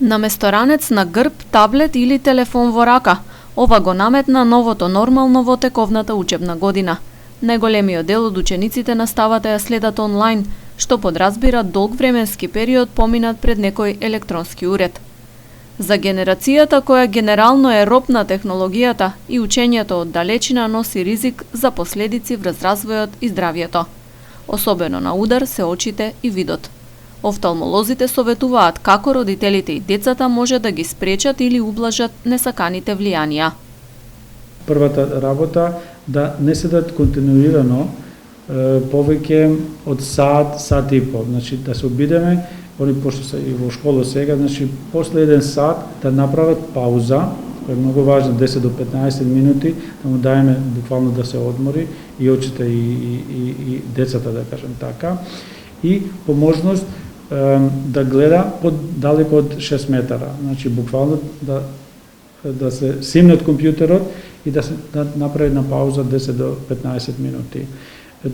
Наместо ранец на грб, таблет или телефон во рака, ова го наметна новото нормално во тековната учебна година. Најголемиот дел од учениците наставата ја следат онлайн, што подразбира долг временски период поминат пред некој електронски уред. За генерацијата која генерално е роб на технологијата и учењето од далечина носи ризик за последици врз развојот и здравјето. Особено на удар се очите и видот. Офталмолозите советуваат како родителите и децата може да ги спречат или ублажат несаканите влијанија. Првата работа да не седат континуирано повеќе од сат и пол. Значи да се обидеме, они пошто се и во школа сега, значи после еден сат да направат пауза, која е многу важна, 10 до 15 минути, да му даеме буквално да се одмори и очите и децата, да кажем така, и по можност да гледа далеко од 6 метара. Значи буквално да се симне од компјутерот и да направи на пауза 10 до 15 минути.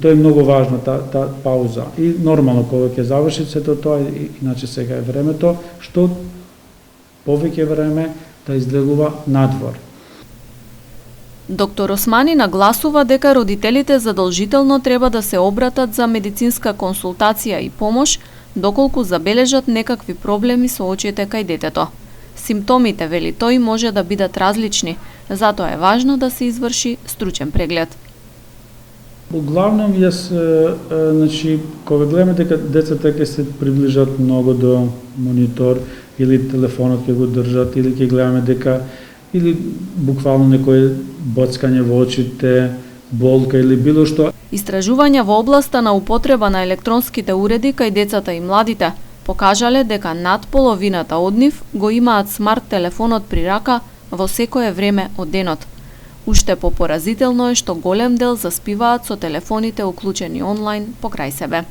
Тоа е многу важно, таа пауза. И нормално, кога ќе заврши сето тоа, иначе сега е времето, што повеќе време да излегува надвор. Доктор Османи нагласува дека родителите задолжително треба да се обратат за медицинска консултација и помош, доколку забележат некакви проблеми со очите кај детето. Симптомите, вели тој, може да бидат различни, затоа е важно да се изврши стручен преглед. Главном јас, значи, кога гледаме дека децата ќе се приближат многу до монитор или телефонот ќе го држат, или ќе гледаме дека или буквално некој боцкање во очите, болка или било што. Истражувања во областа на употреба на електронските уреди кај децата и младите покажале дека над половината од нив го имаат смарт телефонот при рака во секое време од денот. Уште попоразително е што голем дел заспиваат со телефоните уклучени онлайн покрај себе.